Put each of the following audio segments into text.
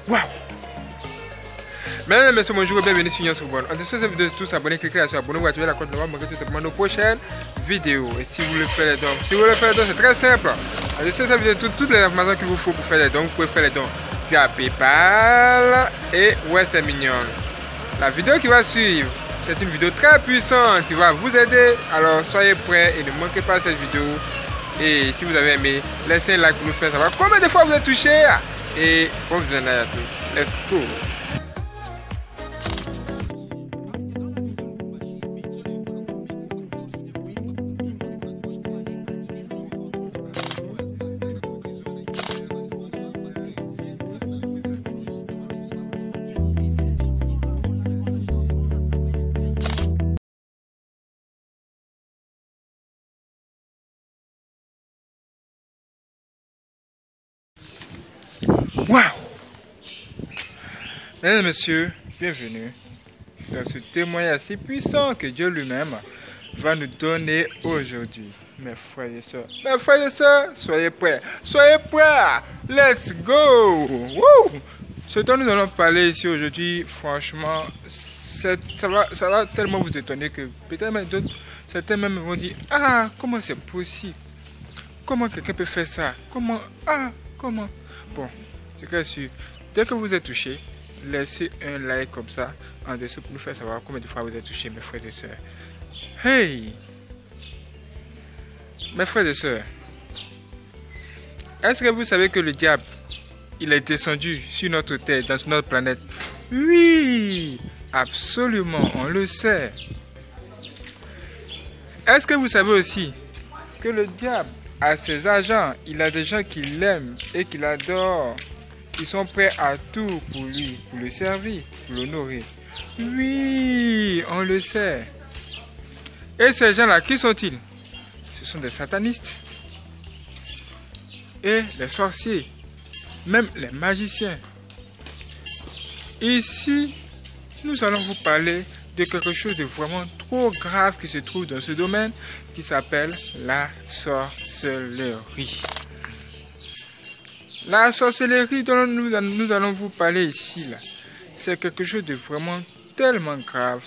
Waouh! Mesdames et messieurs, bonjour et bienvenue sur Yon Bon. En dessous de cette vidéo, tous abonnez, cliquez là sur abonner, vous activez la cloche de notification pour tout simplement nos prochaines vidéos. Et si vous voulez faire les dons, c'est très simple. En dessous de cette vidéo, toutes les informations qu'il vous faut pour faire les dons, vous pouvez faire les dons via PayPal et Western Union. La vidéo qui va suivre, c'est une vidéo très puissante qui va vous aider. Alors soyez prêts et ne manquez pas cette vidéo. Et si vous avez aimé, laissez un like pour nous faire savoir combien de fois vous êtes touché. Et bon visionnage à tous. Let's go! Waouh! Mesdames et messieurs, bienvenue dans ce témoignage assez puissant que Dieu lui-même va nous donner aujourd'hui. Mes frères et sœurs, soyez prêts, let's go! Woo! Ce dont nous allons parler ici aujourd'hui, franchement, ça va tellement vous étonner que peut-être même d'autres, certains même vont dire, ah, comment c'est possible? Comment quelqu'un peut faire ça? Comment? Bon. C'est que sûr, dès que vous êtes touché, laissez un like comme ça en dessous pour nous faire savoir combien de fois vous êtes touché, mes frères et sœurs. Hey! Mes frères et sœurs, est-ce que vous savez que le diable, il est descendu sur notre terre, dans notre planète? Oui! Absolument, on le sait. Est-ce que vous savez aussi que le diable a ses agents, il a des gens qui l'aiment et qui l'adorent? Ils sont prêts à tout pour lui, pour le servir, pour l'honorer. Oui, on le sait. Et ces gens-là, qui sont-ils? Ce sont des satanistes. Et les sorciers. Même les magiciens. Ici, nous allons vous parler de quelque chose de vraiment trop grave qui se trouve dans ce domaine, qui s'appelle la sorcellerie. La sorcellerie dont nous allons vous parler ici, c'est quelque chose de vraiment tellement grave,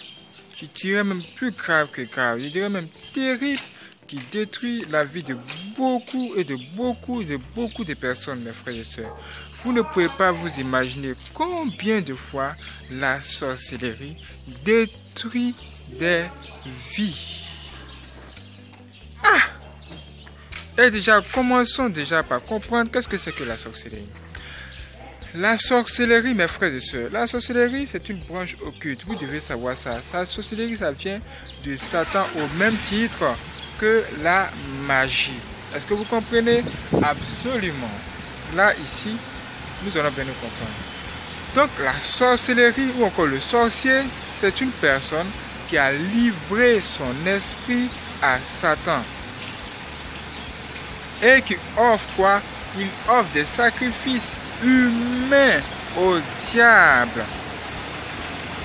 je dirais même plus grave que grave, je dirais même terrible, qui détruit la vie de beaucoup de personnes, mes frères et sœurs. Vous ne pouvez pas vous imaginer combien de fois la sorcellerie détruit des vies. Et déjà, commençons déjà par comprendre qu'est-ce que c'est que la sorcellerie. La sorcellerie, mes frères et sœurs, la sorcellerie, c'est une branche occulte. Vous devez savoir ça. La sorcellerie, ça vient de Satan au même titre que la magie. Est-ce que vous comprenez? Absolument. Là, ici, nous allons bien nous comprendre. Donc, la sorcellerie ou encore le sorcier, c'est une personne qui a livré son esprit à Satan. Et qui offre quoi? Il offre des sacrifices humains au diable.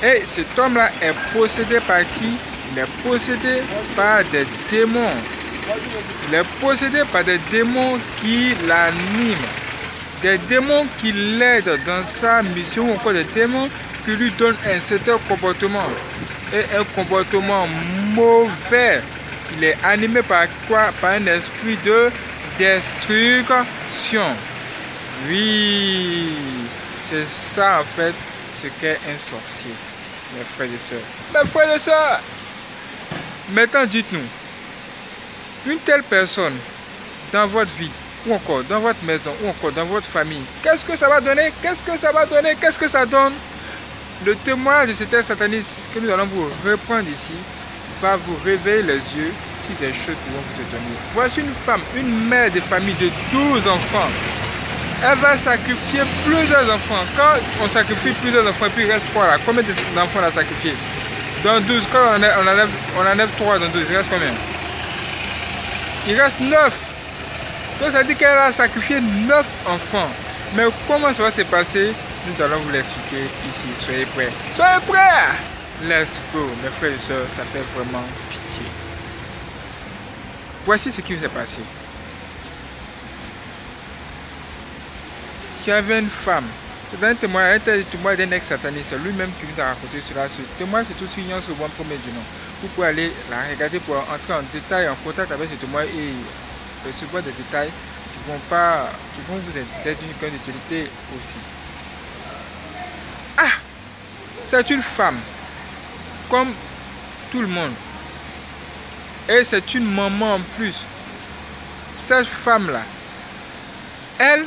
Et cet homme-là est possédé par qui? Il est possédé par des démons. Il est possédé par des démons qui l'animent. Des démons qui l'aident dans sa mission, ou encore des démons qui lui donnent un certain comportement. Et un comportement mauvais. Il est animé par quoi? Par un esprit de destruction. Oui, c'est ça en fait ce qu'est un sorcier, mes frères et sœurs. Mes frères et sœurs, maintenant dites-nous, une telle personne dans votre vie, ou encore dans votre maison, ou encore dans votre famille, qu'est-ce que ça va donner? Qu'est-ce que ça donne? Le témoignage de cet sataniste que nous allons vous reprendre ici va vous réveiller les yeux des choses qui vont vous étonner. Voici une femme, une mère de famille de 12 enfants. Elle va sacrifier plusieurs enfants. Quand on sacrifie plusieurs enfants, puis il reste 3 là. Combien d'enfants on a sacrifié? Dans 12, quand on enlève 3 dans 12, il reste combien? Il reste 9. Donc ça dit qu'elle a sacrifié 9 enfants. Mais comment ça va se passer? Nous allons vous l'expliquer ici. Soyez prêts. Soyez prêts! Let's go. Mes frères et sœurs, ça fait vraiment pitié. Voici ce qui s'est passé. qui avait une femme. C'est un témoignage d'un ex-sataniste, c'est lui-même qui nous a raconté cela. Ce témoignage, c'est tout sur Ignace au bon premier du nom. Vous pouvez aller la regarder pour entrer en détail, en contact avec ce témoignage et recevoir des détails qui vont vous être d'une grande utilité aussi. Ah! C'est une femme, comme tout le monde. Et c'est une maman en plus. Cette femme-là, elle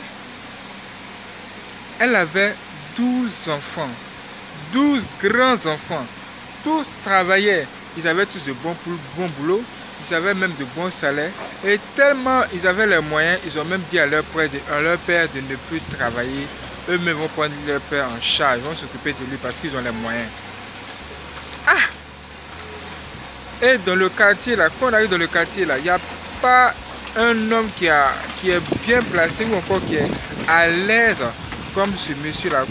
avait 12 enfants, 12 grands enfants. Tous travaillaient. Ils avaient tous de bons boulots. Ils avaient même de bons salaires. Et tellement ils avaient les moyens, ils ont même dit à leur père de ne plus travailler. Eux-mêmes vont prendre leur père en charge. Ils vont s'occuper de lui parce qu'ils ont les moyens. Ah! Et dans le quartier, là, quand on arrive dans le quartier, là, il n'y a pas un homme qui est bien placé ou encore qui est à l'aise comme ce monsieur-là,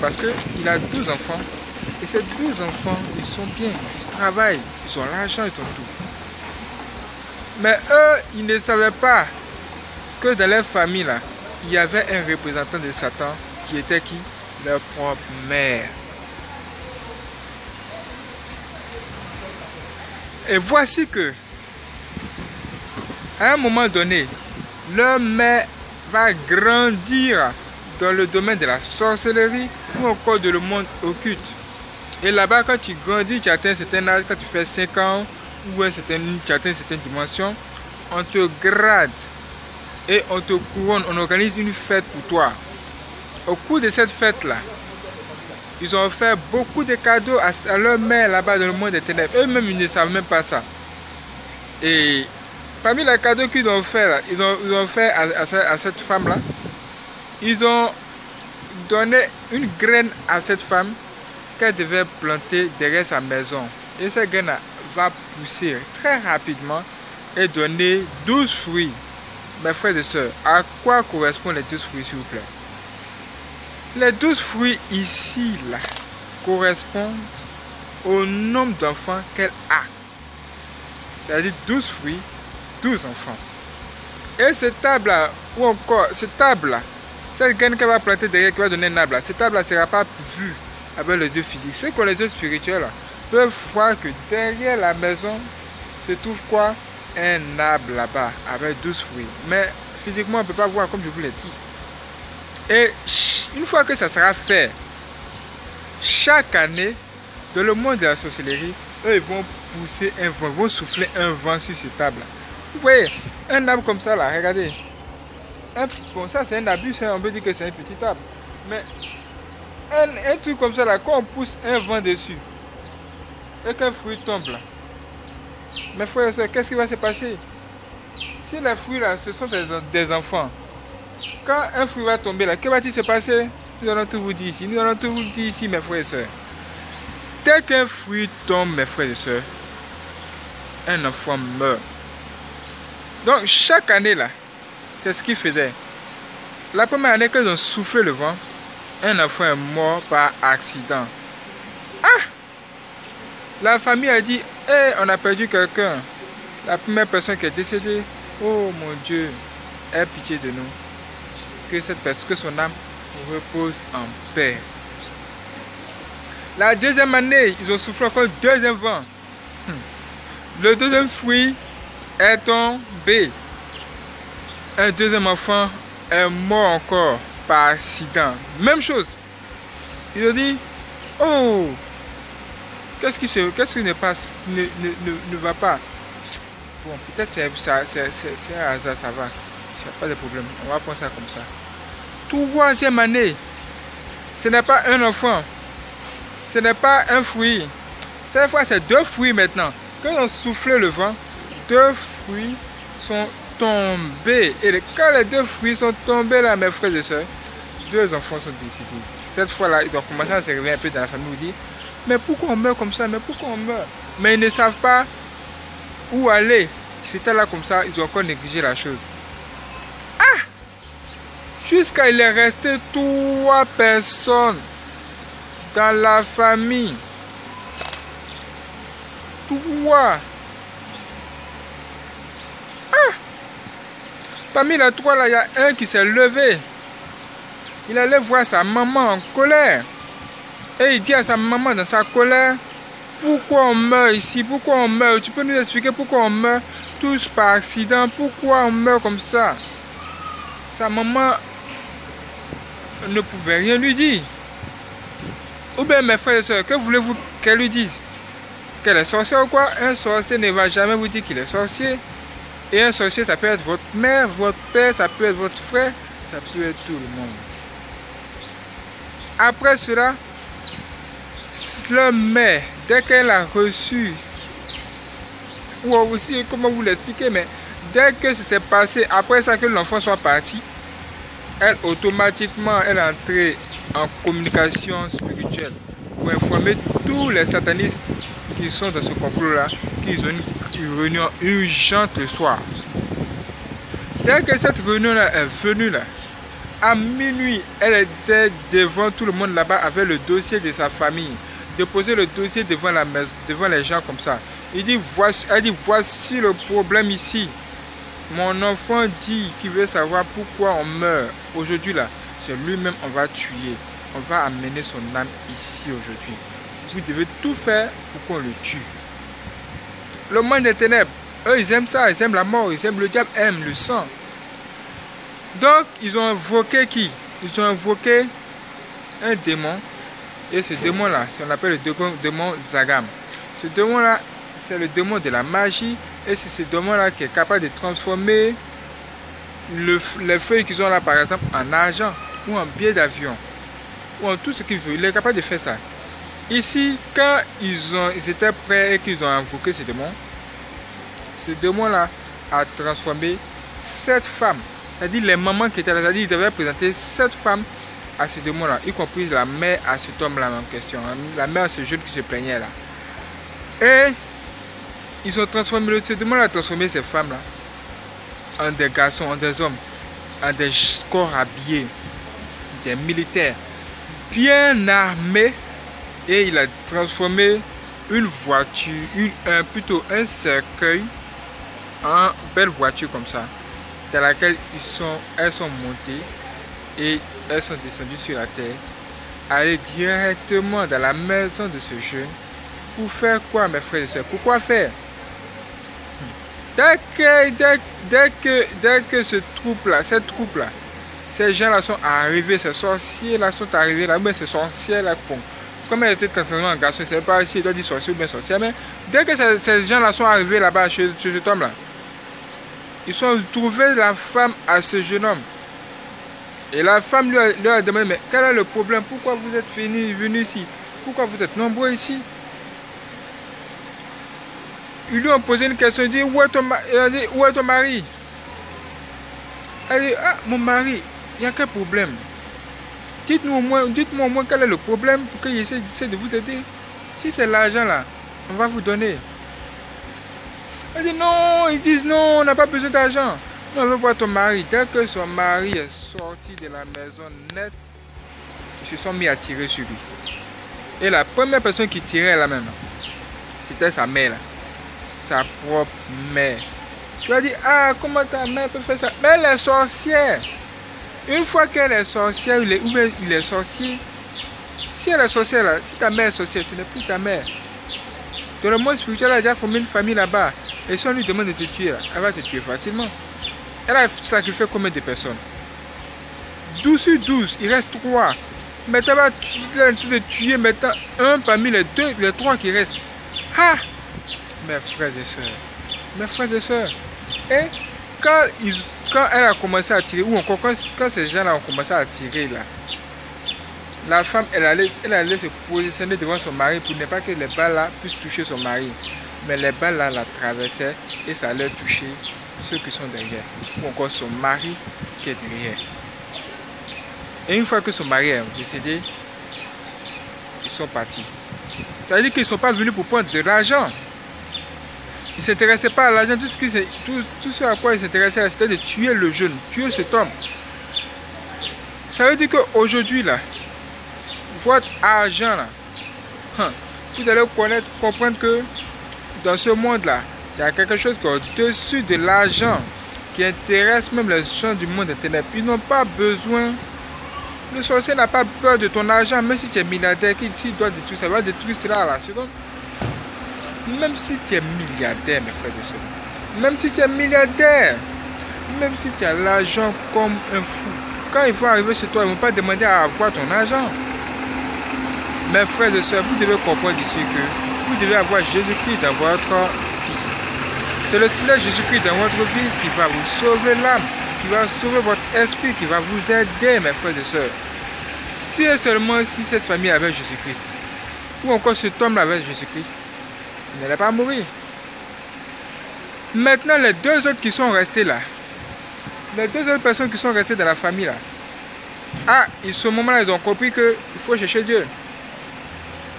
parce qu'il a 12 enfants. Et ces 12 enfants, ils sont bien, ils travaillent, ils ont l'argent, ils ont tout. Mais eux, ils ne savaient pas que dans leur famille, là, il y avait un représentant de Satan qui était qui? Leur propre mère. Et voici que, à un moment donné, leur mère va grandir dans le domaine de la sorcellerie ou encore de le monde occulte. Et là-bas, quand tu grandis, tu atteins un certain âge, quand tu fais 5 ans ou tu atteins une certaine dimension, on te grade et on te couronne, on organise une fête pour toi. Au cours de cette fête-là, ils ont fait beaucoup de cadeaux à leur mère là-bas dans le monde des ténèbres. Eux-mêmes, ils ne savent même pas ça. Et parmi les cadeaux qu'ils ont fait, là, ils ont fait à cette femme-là, ils ont donné une graine à cette femme qu'elle devait planter derrière sa maison. Et cette graine va pousser très rapidement et donner 12 fruits. Mes frères et sœurs, à quoi correspondent les 12 fruits, s'il vous plaît? Les 12 fruits ici, là, correspondent au nombre d'enfants qu'elle a. C'est-à-dire 12 fruits, 12 enfants. Et cette table-là, ou encore, cette graine qu'elle va planter derrière, qui va donner un arbre, là, cette table-là ne sera pas vue avec les yeux physiques. Ceux qui ont les yeux spirituels là, peuvent voir que derrière la maison se trouve quoi? Un arbre là-bas avec 12 fruits. Mais physiquement, on ne peut pas voir comme je vous l'ai dit. Et une fois que ça sera fait, chaque année, dans le monde de la sorcellerie, eux, ils vont pousser un vent, ils vont souffler un vent sur cette table-là. Vous voyez, un arbre comme ça, là, regardez. Bon, ça, c'est un abus, on peut dire que c'est un petit arbre. Mais un truc comme ça, là, quand on pousse un vent dessus, et qu'un fruit tombe, là, mes frères et sœurs, qu'est-ce qui va se passer? Si les fruits, là, ce sont des enfants, quand un fruit va tomber, là, que va-t-il se passer? Nous allons tout vous dire ici. Nous allons tout vous dire ici, mes frères et sœurs. Dès qu'un fruit tombe, mes frères et sœurs, un enfant meurt. Donc, chaque année, là, c'est ce qu'ils faisaient. La première année qu'ils ont soufflé le vent, un enfant est mort par accident. Ah! La famille a dit, hey, on a perdu quelqu'un. La première personne qui est décédée, oh mon Dieu, aie pitié de nous. Que cette personne, que son âme repose en paix. La deuxième année, ils ont soufflé encore le deuxième vent. Le deuxième fruit est tombé. Un deuxième enfant est mort encore par accident. Même chose. Ils ont dit, oh, qu'est-ce qui ne passe, ne va pas? Bon, peut-être c'est un hasard, ça va. Il n'y a pas de problème. On va prendre ça comme ça. Troisième année, ce n'est pas un enfant. Ce n'est pas un fruit. Cette fois, c'est 2 fruits maintenant. Quand on souffle le vent, 2 fruits sont tombés. Et quand les 2 fruits sont tombés là, mes frères et sœurs, 2 enfants sont décédés. Cette fois-là, ils ont commencé à se réveiller un peu dans la famille. Ils disent, mais pourquoi on meurt comme ça? Mais pourquoi on meurt? Mais ils ne savent pas où aller. C'était là comme ça, ils ont encore négligé la chose. Ah! Jusqu'à il est resté 3 personnes dans la famille. 3. Ah! Parmi les 3 là, il y a un qui s'est levé. il allait voir sa maman en colère. Et il dit à sa maman dans sa colère, pourquoi on meurt ici? Pourquoi on meurt? Tu peux nous expliquer pourquoi on meurt tous par accident? Pourquoi on meurt comme ça? Sa maman ne pouvait rien lui dire. Ou bien mes frères et sœurs, que voulez-vous qu'elle lui dise? Qu'elle est sorcière ou quoi? Un sorcier ne va jamais vous dire qu'il est sorcier. Et un sorcier, ça peut être votre mère, votre père, ça peut être votre frère, ça peut être tout le monde. Après cela, leur mère, dès qu'elle a reçu, ou aussi, comment vous l'expliquer, mais dès que ça s'est passé, après ça que l'enfant soit parti, elle automatiquement, elle est entrée en communication spirituelle pour informer tous les satanistes qui sont dans ce complot-là, qu'ils ont une réunion urgente le soir. Dès que cette réunion-là est venue, là, à minuit, elle était devant tout le monde là-bas avec le dossier de sa famille. Déposer le dossier devant la maison, devant les gens comme ça. Elle dit voici le problème ici. Mon enfant dit qu'il veut savoir pourquoi on meurt. Aujourd'hui là, c'est lui-même on va tuer. On va amener son âme ici aujourd'hui. Vous devez tout faire pour qu'on le tue. Le monde des ténèbres, eux ils aiment ça, ils aiment la mort, ils aiment le diable, aiment le sang. Donc ils ont invoqué qui? Ils ont invoqué un démon. Et ce démon-là, on appelle le démon Zagam. Ce démon-là, c'est le démon de la magie. Et c'est ce démon-là qui est capable de transformer les feuilles qu'ils ont là, par exemple, en argent ou en billet d'avion. Ou en tout ce qu'il veut. Il est capable de faire ça. Ici, quand ils étaient prêts et qu'ils ont invoqué ce démon-là a transformé 7 femmes. C'est-à-dire les mamans qui étaient là, c'est-à-dire ils devaient présenter 7 femmes à ce démon-là, y compris la mère à cet homme-là en question, la mère à ce jeune qui se plaignait là. Et ils ont transformé, ce démon-là a transformé ces femmes-là en des garçons, en des hommes, en des corps habillés, des militaires, bien armés, et il a transformé une voiture, plutôt un cercueil, en belle voiture comme ça, dans laquelle elles sont montées et elles sont descendues sur la terre, aller directement dans la maison de ce jeune. Pour faire quoi, mes frères et sœurs? Pourquoi faire? Dès que cette troupe-là, ces gens-là sont arrivés, ces sorciers-là sont arrivés là, mais ces sorcières-là, comme elle était transformée en garçon, je ne sais pas si elle doit dire sorcier ou bien sorcière, mais dès que ces gens-là sont arrivés là-bas chez cet homme-là, ils ont trouvé la femme à ce jeune homme. Et la femme lui a demandé, mais quel est le problème? Pourquoi vous êtes venus ici? Pourquoi vous êtes nombreux ici? Ils lui ont posé une question, il dit, où est ton mari? Elle dit, ah, mon mari, il y a quel problème? Dites-moi au moins quel est le problème pour que j'essaie de vous aider. Si c'est l'argent là, on va vous donner. Elle dit non, ils disent non, on n'a pas besoin d'argent. Non, on veut voir ton mari. Dès que son mari est sorti de la maison net, ils se sont mis à tirer sur lui. Et la première personne qui tirait là même, c'était sa mère là. Sa propre mère. Tu vas dire, ah, comment ta mère peut faire ça? Mais elle est sorcière. Une fois qu'elle est sorcière, ou bien il est sorcier, si elle est sorcière là, si ta mère est sorcière, ce n'est plus ta mère. Dans le monde spirituel, elle a déjà formé une famille là-bas. Et si on lui demande de te tuer, là, elle va te tuer facilement. Elle a sacrifié combien de personnes? 12 sur 12, il reste 3. Maintenant, elle va de tuer maintenant un parmi les 3 qui restent. Ah! Mes frères et sœurs. Mes frères et sœurs. Et quand elle a commencé à tirer, ou encore quand ces gens-là ont commencé à tirer, là, la femme, elle allait se positionner devant son mari pour ne pas que les balles là puissent toucher son mari. Mais les balles là la traversaient et ça allait toucher ceux qui sont derrière. Ou encore son mari qui est derrière. Et une fois que son mari est décédé, ils sont partis. C'est-à-dire qu'ils ne sont pas venus pour prendre de l'argent. Ils ne s'intéressaient pas à l'argent. Tout ce à quoi ils s'intéressaient, c'était de tuer le jeune, tuer cet homme. Ça veut dire qu'aujourd'hui, là, votre argent, là, vous allez comprendre que dans ce monde-là, il y a quelque chose qui est au-dessus de l'argent qui intéresse même les gens du monde des ténèbres. Ils n'ont pas besoin Le sorcier n'a pas peur de ton argent, même si tu es milliardaire, qu'il doit détruire, ça va détruire cela à la seconde. Même si tu es milliardaire, mes frères et sœurs, même si tu es milliardaire, même si tu as l'argent comme un fou, quand il faut arriver chez toi, ils ne vont pas demander à avoir ton argent. Mes frères et sœurs, vous devez comprendre ici que vous devez avoir Jésus-Christ dans votre vie. C'est le Seigneur Jésus-Christ dans votre vie qui va vous sauver l'âme, qui va sauver votre esprit, qui va vous aider, mes frères et sœurs. Si et seulement si cette famille avait Jésus-Christ, ou encore cet homme avait Jésus-Christ, il n'allait pas mourir. Maintenant, les deux autres qui sont restés là, les deux autres personnes qui sont restées dans la famille là, ce moment-là, ils ont compris qu'il faut chercher Dieu.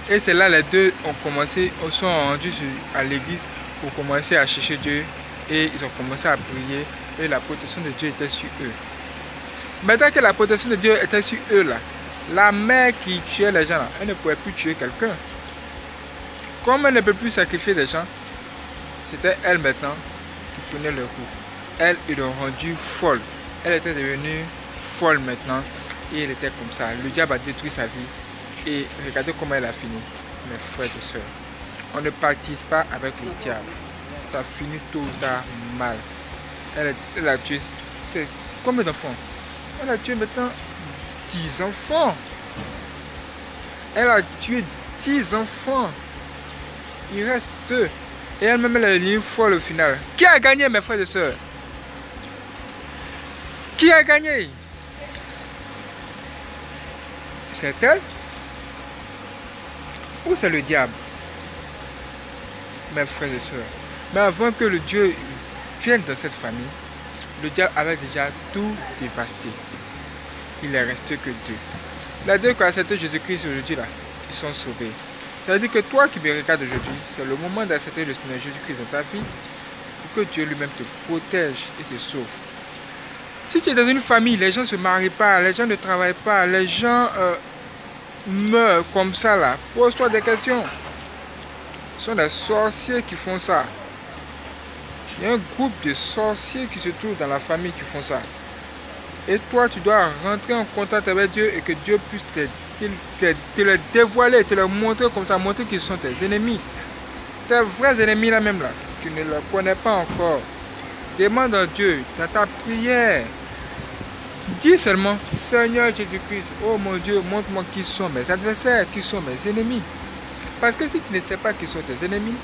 Et c'est là les deux sont rendus à l'église pour commencer à chercher Dieu. Et ils ont commencé à prier. Et la protection de Dieu était sur eux. Maintenant que la protection de Dieu était sur eux là, la mère qui tuait les gens là, elle ne pouvait plus tuer quelqu'un. Comme elle ne peut plus sacrifier des gens, c'était elle maintenant qui prenait le coup. Elle, ils l'ont rendue folle. Elle était devenue folle maintenant. Et elle était comme ça. Le diable a détruit sa vie. Et regardez comment elle a fini. Mes frères et sœurs, on ne participe pas avec le diable. Ça finit tôt ou tard mal. Elle a tué. C'est combien d'enfants? Elle a tué maintenant 10 enfants. Elle a tué 10 enfants. Il reste 2. Et elle-même, elle est devenue folle au final. Qui a gagné, mes frères et sœurs? Qui a gagné? C'est elle? Ou c'est le diable? Mes frères et sœurs. Mais avant que le Dieu vienne dans cette famille, le diable avait déjà tout dévasté. Il ne restait que 2. Les 2 qui ont accepté Jésus-Christ aujourd'hui, là, ils sont sauvés. Ça veut dire que toi qui me regardes aujourd'hui, c'est le moment d'accepter le Seigneur Jésus-Christ dans ta vie pour que Dieu lui-même te protège et te sauve. Si tu es dans une famille, les gens ne se marient pas, les gens ne travaillent pas, les gens meurent comme ça là, pose-toi des questions. Ce sont des sorciers qui font ça. Il y a un groupe de sorciers qui se trouvent dans la famille qui font ça. Et toi, tu dois rentrer en contact avec Dieu et que Dieu puisse te le dévoiler, te le montrer comme ça, montrer qu'ils sont tes ennemis. Tes vrais ennemis là même là, tu ne les connais pas encore. Demande à Dieu dans ta prière. Dis seulement, Seigneur Jésus-Christ, oh mon Dieu, montre-moi qui sont mes adversaires, qui sont mes ennemis. Parce que si tu ne sais pas qui sont tes ennemis,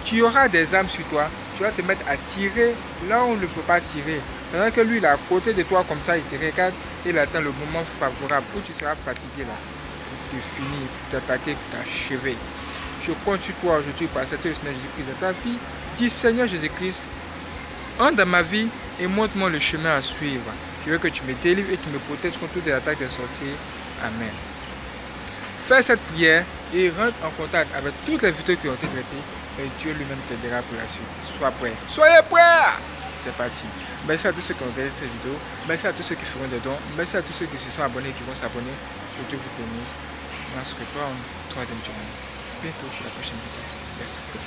tu auras des âmes sur toi, tu vas te mettre à tirer là où on ne peut pas tirer. Pendant que lui, il est à côté de toi comme ça, il te regarde, il attend le moment favorable où tu seras fatigué là, pour te finir, pour t'attaquer, pour t'achever. Je compte sur toi aujourd'hui pour accepter le Seigneur Jésus-Christ dans ta vie. Dis, Seigneur Jésus-Christ, entre dans ma vie et montre-moi le chemin à suivre. Je veux que tu me délivres et tu me protèges contre toutes les attaques des sorciers. Amen. Fais cette prière et rentre en contact avec toutes les vidéos qui ont été traitées et Dieu lui-même t'aidera pour la suite. Sois prêt. Soyez prêts! C'est parti. Merci à tous ceux qui ont regardé cette vidéo. Merci à tous ceux qui feront des dons. Merci à tous ceux qui se sont abonnés et qui vont s'abonner. Que Dieu vous bénisse. On se retrouve en 3e journée. Bientôt pour la prochaine vidéo. Let's go.